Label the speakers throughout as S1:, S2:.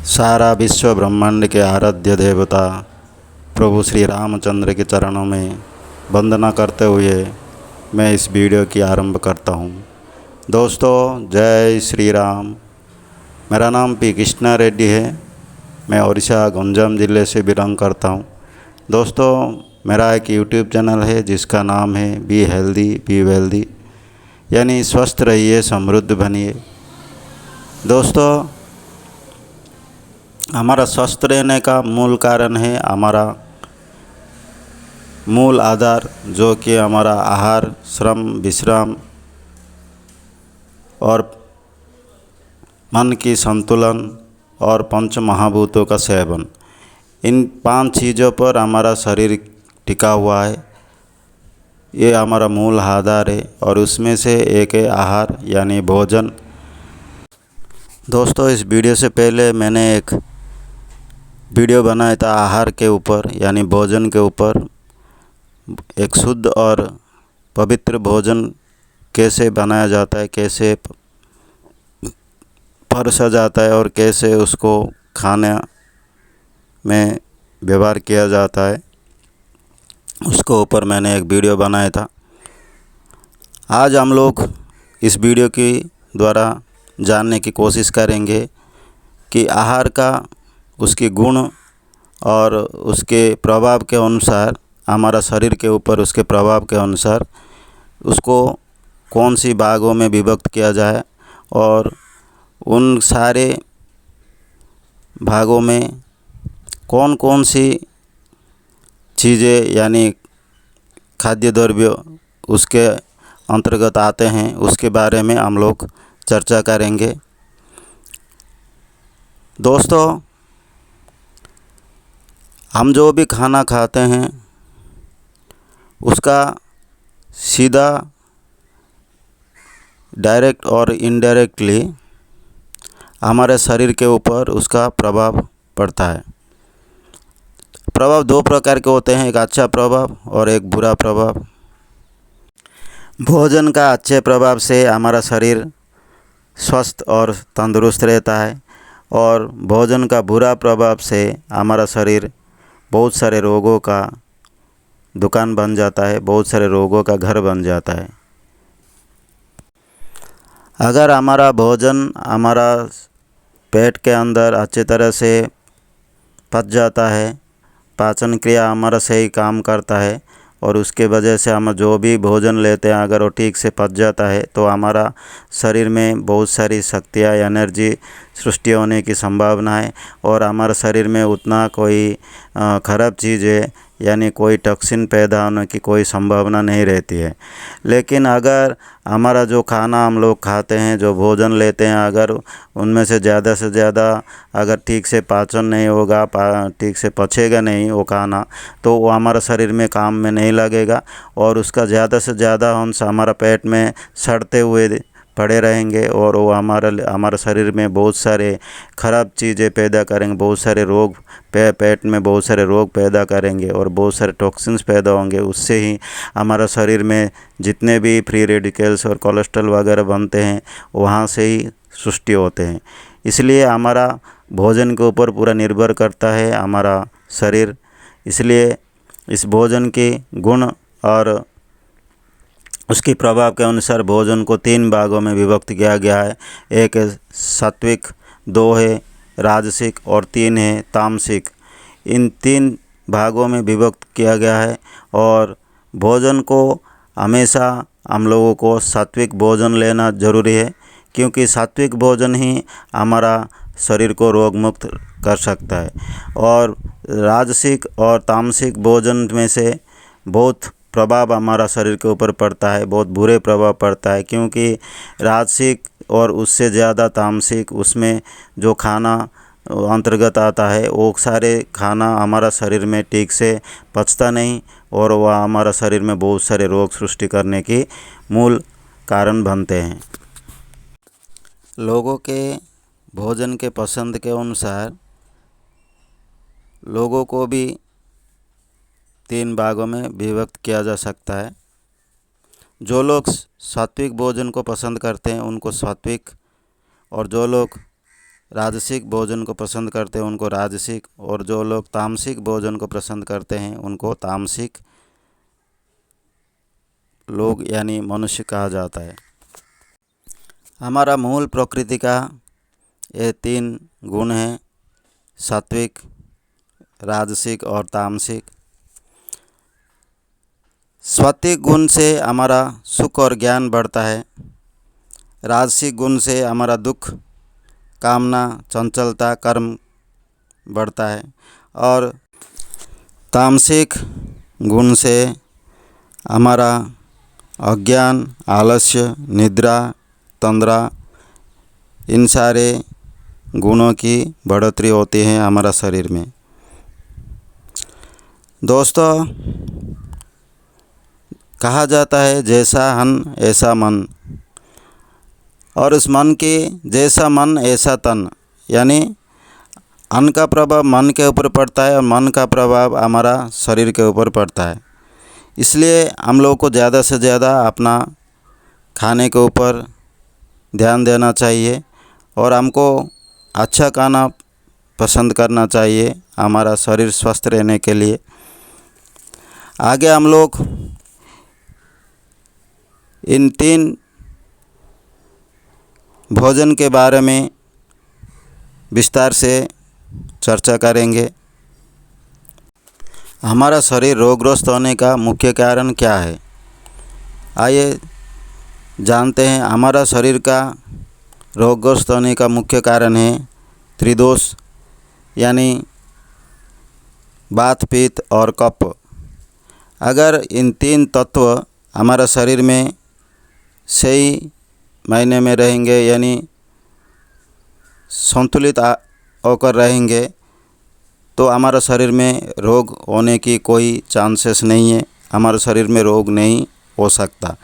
S1: सारा विश्व ब्रह्मांड के आराध्य देवता प्रभु श्री रामचंद्र के चरणों में वंदना करते हुए मैं इस वीडियो की आरंभ करता हूँ। दोस्तों, जय श्री राम। मेरा नाम पी कृष्णा रेड्डी है। मैं ओडिशा गंजाम ज़िले से बिलोंग करता हूँ। दोस्तों, मेरा एक यूट्यूब चैनल है जिसका नाम है बी हेल्दी बी वेल्दी, यानी स्वस्थ रहिए समृद्ध बनिए। दोस्तों, हमारा स्वस्थ रहने का मूल कारण है हमारा मूल आधार, जो कि हमारा आहार, श्रम, विश्राम और मन की संतुलन और पंच महाभूतों का सेवन। इन 5 चीज़ों पर हमारा शरीर टिका हुआ है। ये हमारा मूल आधार है और उसमें से एक है आहार यानी भोजन। दोस्तों, इस वीडियो से पहले मैंने एक वीडियो बनाया था आहार के ऊपर यानी भोजन के ऊपर। एक शुद्ध और पवित्र भोजन कैसे बनाया जाता है, कैसे परोसा जाता है और कैसे उसको खाने में व्यवहार किया जाता है, उसको ऊपर मैंने एक वीडियो बनाया था। आज हम लोग इस वीडियो के द्वारा जानने की कोशिश करेंगे कि आहार का उसके गुण और उसके प्रभाव के अनुसार, हमारा शरीर के ऊपर उसके प्रभाव के अनुसार उसको कौन सी भागों में विभक्त किया जाए और उन सारे भागों में कौन कौन सी चीज़ें यानी खाद्य द्रव्य उसके अंतर्गत आते हैं, उसके बारे में हम लोग चर्चा करेंगे। दोस्तों, हम जो भी खाना खाते हैं उसका सीधा, डायरेक्ट और इनडायरेक्टली हमारे शरीर के ऊपर उसका प्रभाव पड़ता है। प्रभाव 2 प्रकार के होते हैं, एक अच्छा प्रभाव और एक बुरा प्रभाव। भोजन का अच्छे प्रभाव से हमारा शरीर स्वस्थ और तंदुरुस्त रहता है और भोजन का बुरा प्रभाव से हमारा शरीर बहुत सारे रोगों का दुकान बन जाता है, बहुत सारे रोगों का घर बन जाता है। अगर हमारा भोजन हमारा पेट के अंदर अच्छी तरह से पच जाता है, पाचन क्रिया हमारा सही काम करता है और उसके वजह से हम जो भी भोजन लेते हैं अगर वो ठीक से पच जाता है तो हमारा शरीर में बहुत सारी शक्तियाँ, एनर्जी सृष्टि होने की संभावना है और हमारे शरीर में उतना कोई ख़राब चीज़ें यानी कोई टॉक्सिन पैदा होने की कोई संभावना नहीं रहती है। लेकिन अगर हमारा जो खाना हम लोग खाते हैं, जो भोजन लेते हैं, अगर उनमें से ज़्यादा अगर ठीक से पाचन नहीं होगा, ठीक से पचेगा नहीं वो खाना, तो वो हमारा शरीर में काम में नहीं लगेगा और उसका ज़्यादा से ज़्यादा अंश हमारा पेट में सड़ते हुए पड़े रहेंगे और वो हमारे शरीर में बहुत सारे ख़राब चीज़ें पैदा करेंगे, बहुत सारे रोग पेट में बहुत सारे रोग पैदा करेंगे और बहुत सारे टॉक्सिन्स पैदा होंगे। उससे ही हमारा शरीर में जितने भी फ्री रेडिकल्स और कोलेस्ट्रॉल वगैरह बनते हैं वहाँ से ही सृष्टि होते हैं। इसलिए हमारा भोजन के ऊपर पूरा निर्भर करता है हमारा शरीर। इसलिए इस भोजन के गुण और उसके प्रभाव के अनुसार भोजन को 3 भागों में विभक्त किया गया है। एक है सात्विक, 2 है राजसिक और 3 है तामसिक। इन 3 भागों में विभक्त किया गया है और भोजन को हमेशा हम लोगों को सात्विक भोजन लेना ज़रूरी है, क्योंकि सात्विक भोजन ही हमारा शरीर को रोग मुक्त कर सकता है। और राजसिक और तामसिक भोजन में से बहुत प्रभाव हमारा शरीर के ऊपर पड़ता है, बहुत बुरे प्रभाव पड़ता है, क्योंकि राजसिक और उससे ज़्यादा तामसिक उसमें जो खाना अंतर्गत आता है वो सारे खाना हमारा शरीर में ठीक से पचता नहीं और वह हमारा शरीर में बहुत सारे रोग सृष्टि करने की मूल कारण बनते हैं। लोगों के भोजन के पसंद के अनुसार लोगों को भी 3 भागों में विभक्त किया जा सकता है। जो लोग सात्विक भोजन को पसंद करते हैं उनको सात्विक, और जो लोग राजसिक भोजन को पसंद करते हैं उनको राजसिक, और जो लोग तामसिक भोजन को पसंद करते हैं उनको तामसिक लोग यानी मनुष्य कहा जाता है। हमारा मूल प्रकृति का ये 3 गुण हैं, सात्विक, राजसिक और तामसिक। सात्विक गुण से हमारा सुख और ज्ञान बढ़ता है, राजसिक गुण से हमारा दुख, कामना, चंचलता, कर्म बढ़ता है, और तामसिक गुण से हमारा अज्ञान, आलस्य, निद्रा, तंद्रा, इन सारे गुणों की बढ़ोतरी होती है हमारा शरीर में। दोस्तों, कहा जाता है जैसा अन्न ऐसा मन, और उस मन की जैसा मन ऐसा तन, यानी अन्न का प्रभाव मन के ऊपर पड़ता है और मन का प्रभाव हमारा शरीर के ऊपर पड़ता है। इसलिए हम लोगों को ज़्यादा से ज़्यादा अपना खाने के ऊपर ध्यान देना चाहिए और हमको अच्छा खाना पसंद करना चाहिए हमारा शरीर स्वस्थ रहने के लिए। आगे हम लोग इन 3 भोजन के बारे में विस्तार से चर्चा करेंगे। हमारा शरीर रोगग्रस्त होने का मुख्य कारण क्या है, आइए जानते हैं। हमारा शरीर का रोगग्रस्त होने का मुख्य कारण है त्रिदोष, यानी वात, पित्त और कफ। अगर इन 3 तत्व हमारा शरीर में सही मायने में रहेंगे, यानी संतुलित होकर रहेंगे, तो हमारा शरीर में रोग होने की कोई चांसेस नहीं है, हमारे शरीर में रोग नहीं हो सकता।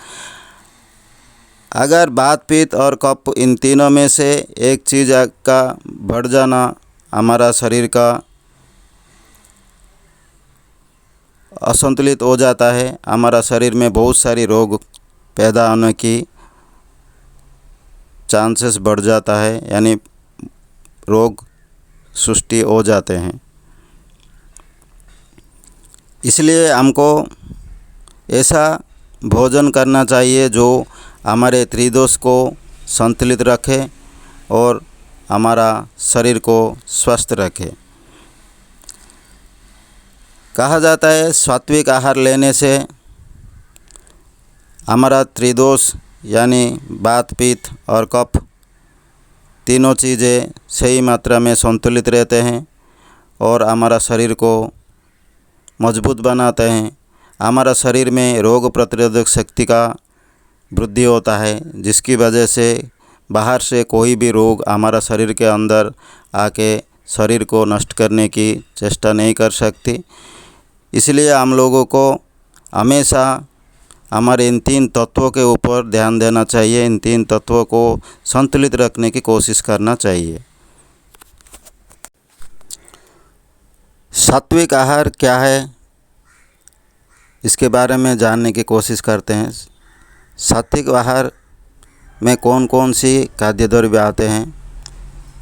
S1: अगर वात, पित्त और कफ इन तीनों में से एक चीज़ का बढ़ जाना हमारा शरीर का असंतुलित हो जाता है, हमारा शरीर में बहुत सारी रोग पैदा होने की चांसेस बढ़ जाता है, यानी रोग सृष्टि हो जाते हैं। इसलिए हमको ऐसा भोजन करना चाहिए जो हमारे त्रिदोष को संतुलित रखे और हमारा शरीर को स्वस्थ रखे। कहा जाता है सात्विक आहार लेने से हमारा त्रिदोष यानी वात, पित्त और कफ तीनों चीज़ें सही मात्रा में संतुलित रहते हैं और हमारा शरीर को मजबूत बनाते हैं। हमारा शरीर में रोग प्रतिरोधक शक्ति का वृद्धि होता है, जिसकी वजह से बाहर से कोई भी रोग हमारा शरीर के अंदर आके शरीर को नष्ट करने की चेष्टा नहीं कर सकती। इसलिए हम लोगों को हमेशा हमारे इन 3 तत्वों के ऊपर ध्यान देना चाहिए, इन 3 तत्वों को संतुलित रखने की कोशिश करना चाहिए। सात्विक आहार क्या है, इसके बारे में जानने की कोशिश करते हैं। सात्विक आहार में कौन कौन सी खाद्य द्रव्य आते हैं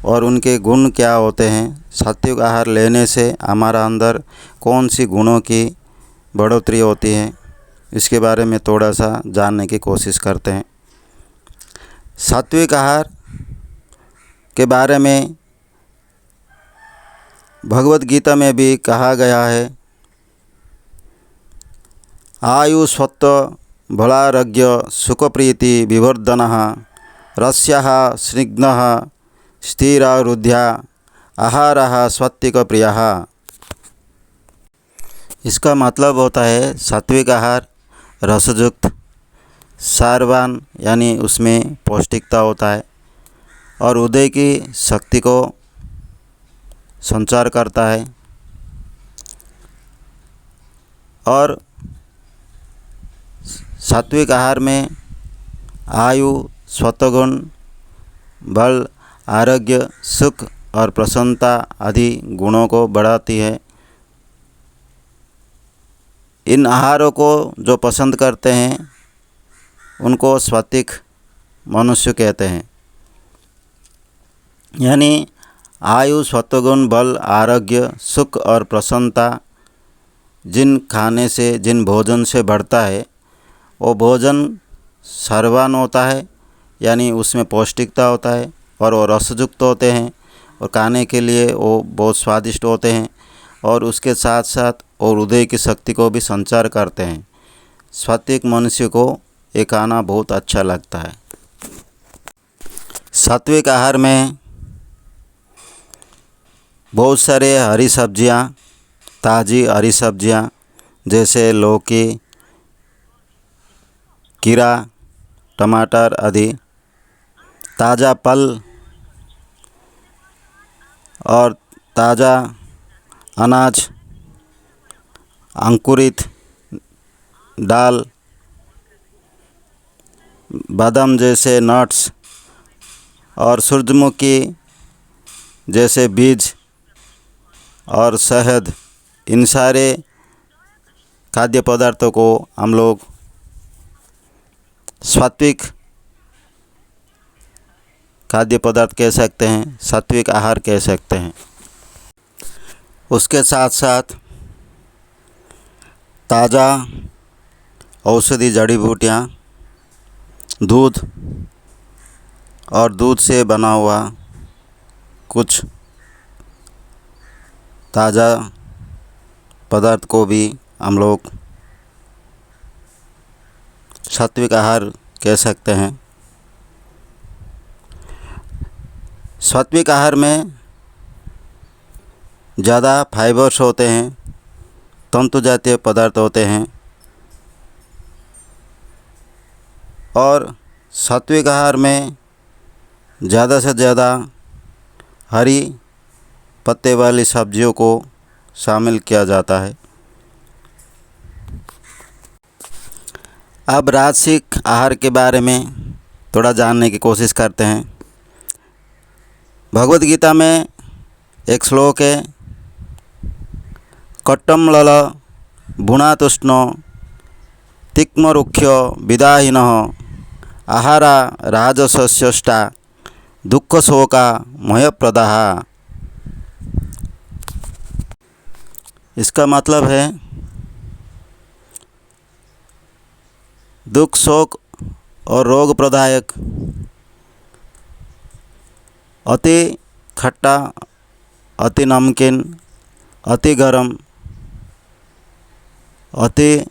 S1: और उनके गुण क्या होते हैं। सात्विक आहार लेने से हमारा अंदर कौन सी गुणों की बढ़ोतरी होती है, इसके बारे में थोड़ा सा जानने की कोशिश करते हैं। सात्विक आहार के बारे में भगवद गीता में भी कहा गया है, आयु सत्व बलारोग्य सुखप्रीति विवर्धनः रस्यः स्निग्धः स्थिरहृदया आहारः सात्विक प्रियः। इसका मतलब होता है सात्विक आहार रसयुक्त, सारवान यानी उसमें पौष्टिकता होता है और हृदय की शक्ति को संचार करता है और सात्विक आहार में आयु, सत्वगुण, बल, आरोग्य, सुख और प्रसन्नता आदि गुणों को बढ़ाती है। इन आहारों को जो पसंद करते हैं उनको सात्विक मनुष्य कहते हैं। यानी आयु, सत्वगुण, बल, आरोग्य, सुख और प्रसन्नता जिन भोजन से बढ़ता है वो भोजन सर्वान होता है, यानी उसमें पौष्टिकता होता है और वो रसयुक्त होते हैं और खाने के लिए वो बहुत स्वादिष्ट होते हैं और उसके साथ साथ और हृदय की शक्ति को भी संचार करते हैं। सात्विक मनुष्य को ये खाना बहुत अच्छा लगता है। सात्विक आहार में बहुत सारे हरी सब्जियां, ताज़ी हरी सब्जियां जैसे लौकी, खीरा, टमाटर आदि, ताज़ा फल और ताज़ा अनाज, अंकुरित दाल, बादाम जैसे नट्स और सूरजमुखी जैसे बीज और शहद, इन सारे खाद्य पदार्थों को हम लोग सात्विक खाद्य पदार्थ कह सकते हैं, सात्विक आहार कह सकते हैं। उसके साथ साथ ताज़ा औषधि जड़ी बूटियाँ, दूध और दूध से बना हुआ कुछ ताज़ा पदार्थ को भी हम लोग सात्विक आहार कह सकते हैं। सात्विक आहार में ज़्यादा फाइबर्स होते हैं, तंतु जातीय पदार्थ होते हैं और सात्विक आहार में ज़्यादा से ज़्यादा हरी पत्ते वाली सब्जियों को शामिल किया जाता है। अब राजसिक आहार के बारे में थोड़ा जानने की कोशिश करते हैं। भगवद गीता में एक श्लोक है, कट्टम लल भुनातुष्ण तिक्मरुख्य विदाहिनः आहारा राजसस्यष्टा दुख शोका मयप्रदाः। इसका मतलब है दुख, शोक और रोग प्रदायक, अति खट्टा, अति नमकीन, अति गरम, अति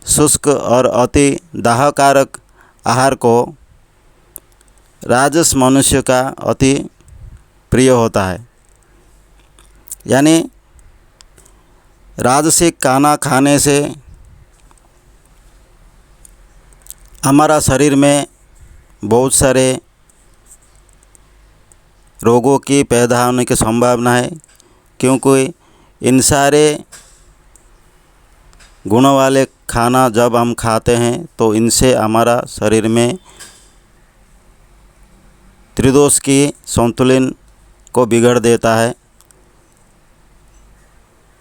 S1: शुष्क और अति दाहकारक आहार को राजस मनुष्य का अति प्रिय होता है। यानी राजसिक खाना खाने से हमारा शरीर में बहुत सारे रोगों की पैदा होने की संभावना है, क्योंकि इन सारे गुणों वाले खाना जब हम खाते हैं तो इनसे हमारा शरीर में त्रिदोष की संतुलन को बिगड़ देता है।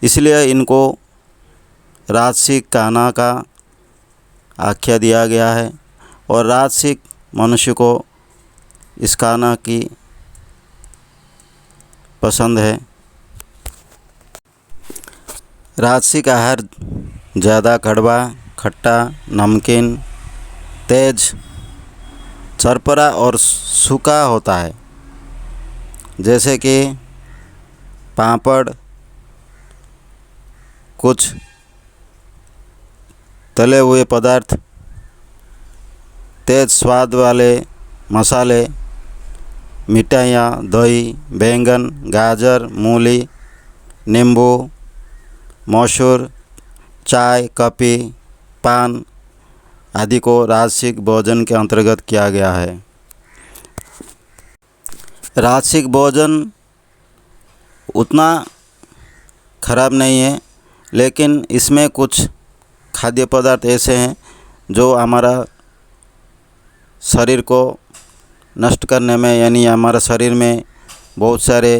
S1: इसलिए इनको राजसिक खाना का आख्या दिया गया है और राजसिक मनुष्य को इस खाना की पसंद है। राजसिक आहार ज़्यादा कड़वा, खट्टा, नमकीन, तेज, चरपरा और सूखा होता है, जैसे कि पापड़, कुछ तले हुए पदार्थ, तेज स्वाद वाले मसाले, मिठाइयाँ, दही, बैंगन, गाजर, मूली, नींबू, मसूर, चाय, कॉफ़ी, पान आदि को राजसिक भोजन के अंतर्गत किया गया है। राजसिक भोजन उतना खराब नहीं है, लेकिन इसमें कुछ खाद्य पदार्थ ऐसे हैं जो हमारा शरीर को नष्ट करने में, यानी हमारा शरीर में बहुत सारे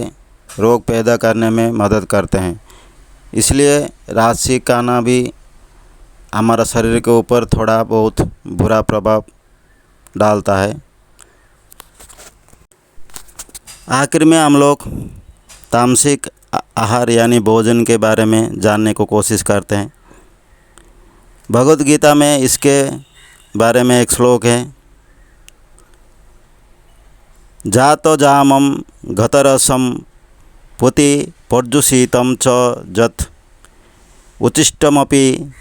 S1: रोग पैदा करने में मदद करते हैं। इसलिए राजसिक खाना भी हमारा शरीर के ऊपर थोड़ा बहुत बुरा प्रभाव डालता है। आखिर में हम लोग तामसिक आहार यानी भोजन के बारे में जानने को कोशिश करते हैं। भगवद गीता में इसके बारे में एक श्लोक है, जातो जामम घतरसम पुति पर्जुषितम च जत उचिष्टमपि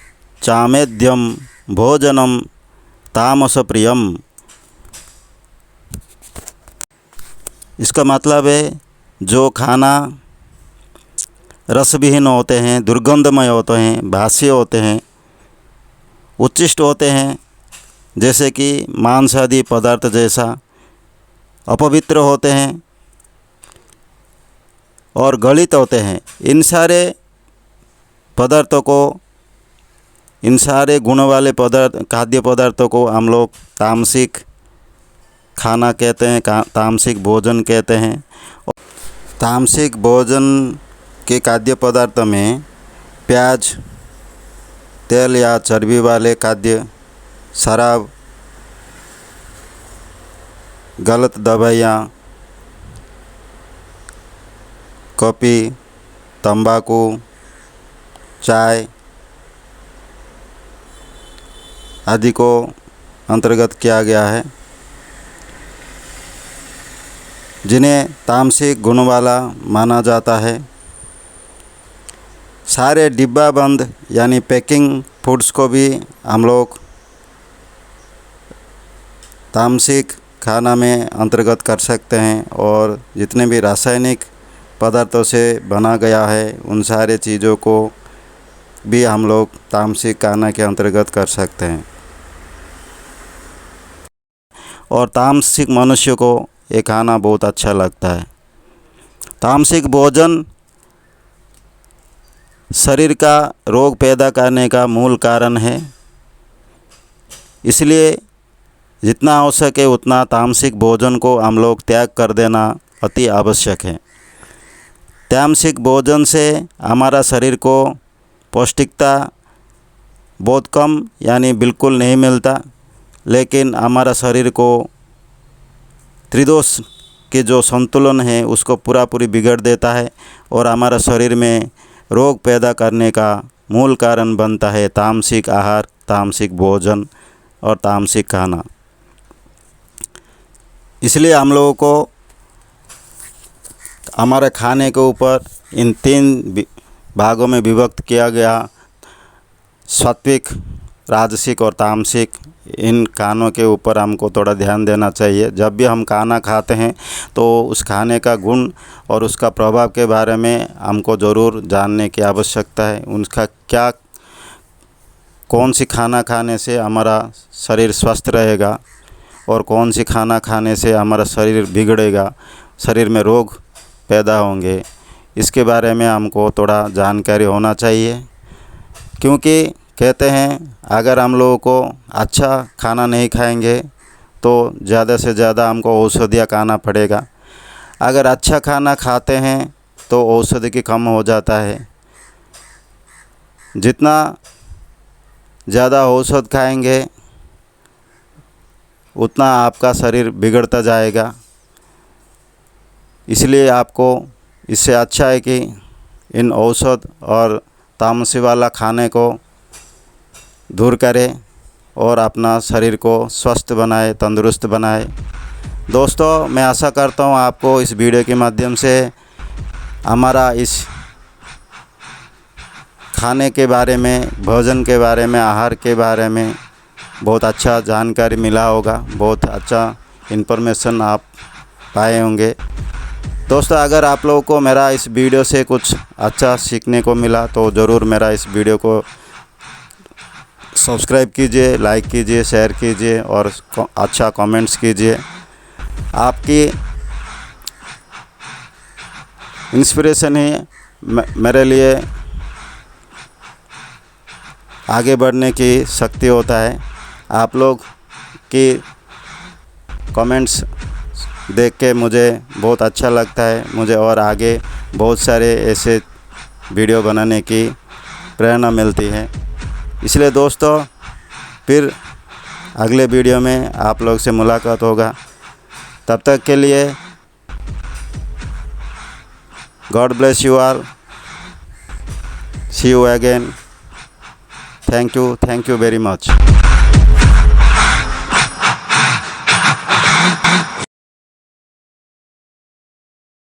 S1: चामेद्यम भोजनम तामस प्रियम। इसका मतलब है जो खाना रसविहीन होते हैं, दुर्गंधमय होते हैं, बासी होते हैं, उच्छिष्ट होते हैं, जैसे कि मांस आदि पदार्थ जैसा अपवित्र होते हैं और गलित होते हैं, इन सारे पदार्थों को, इन सारे गुण वाले खाद्य पदार्थों को हम लोग तामसिक खाना कहते हैं, तामसिक भोजन कहते हैं। तामसिक भोजन के खाद्य पदार्थ में प्याज, तेल या चर्बी वाले खाद्य, शराब, गलत दवाइयाँ, कॉफ़ी, तंबाकू, चाय आदि को अंतर्गत किया गया है, जिन्हें तामसिक गुण वाला माना जाता है। सारे डिब्बा बंद यानी पैकिंग फूड्स को भी हम लोग तामसिक खाना में अंतर्गत कर सकते हैं, और जितने भी रासायनिक पदार्थों से बना गया है उन सारे चीज़ों को भी हम लोग तामसिक खाना के अंतर्गत कर सकते हैं। और तामसिक मनुष्य को ये खाना बहुत अच्छा लगता है। तामसिक भोजन शरीर का रोग पैदा करने का मूल कारण है, इसलिए जितना हो सके उतना तामसिक भोजन को हम लोग त्याग कर देना अति आवश्यक है। तामसिक भोजन से हमारा शरीर को पौष्टिकता बहुत कम यानी बिल्कुल नहीं मिलता, लेकिन हमारा शरीर को त्रिदोष के जो संतुलन है उसको पूरी बिगड़ देता है, और हमारा शरीर में रोग पैदा करने का मूल कारण बनता है तामसिक आहार, तामसिक भोजन और तामसिक खाना। इसलिए हम लोगों को हमारे खाने के ऊपर इन 3 भागों में विभक्त किया गया, सात्विक, राजसिक और तामसिक। इन खानों के ऊपर हमको थोड़ा ध्यान देना चाहिए। जब भी हम खाना खाते हैं तो उस खाने का गुण और उसका प्रभाव के बारे में हमको ज़रूर जानने की आवश्यकता है। उनका क्या, कौन सी खाना खाने से हमारा शरीर स्वस्थ रहेगा और कौन सी खाना खाने से हमारा शरीर बिगड़ेगा, शरीर में रोग पैदा होंगे, इसके बारे में हमको थोड़ा जानकारी होना चाहिए। क्योंकि कहते हैं अगर हम लोगों को अच्छा खाना नहीं खाएंगे तो ज़्यादा से ज़्यादा हमको औषधियाँ खाना पड़ेगा। अगर अच्छा खाना खाते हैं तो औषधि की कम हो जाता है। जितना ज़्यादा औषध खाएंगे उतना आपका शरीर बिगड़ता जाएगा। इसलिए आपको इससे अच्छा है कि इन औषध और तामसी वाला खाने को दूर करें और अपना शरीर को स्वस्थ बनाए, तंदुरुस्त बनाए। दोस्तों, मैं आशा करता हूँ आपको इस वीडियो के माध्यम से हमारा इस खाने के बारे में, भोजन के बारे में, आहार के बारे में बहुत अच्छा जानकारी मिला होगा, बहुत अच्छा इन्फॉर्मेशन आप पाए होंगे। दोस्तों, अगर आप लोगों को मेरा इस वीडियो से कुछ अच्छा सीखने को मिला तो ज़रूर मेरा इस वीडियो को सब्सक्राइब कीजिए, लाइक कीजिए, शेयर कीजिए और अच्छा कमेंट्स कीजिए। आपकी इंस्पिरेशन ही मेरे लिए आगे बढ़ने की शक्ति होता है। आप लोग की कमेंट्स देख के मुझे बहुत अच्छा लगता है, मुझे और आगे बहुत सारे ऐसे वीडियो बनाने की प्रेरणा मिलती है। इसलिए दोस्तों, फिर अगले वीडियो में आप लोग से मुलाकात होगा। तब तक के लिए God bless you all. See you again. Thank you very much.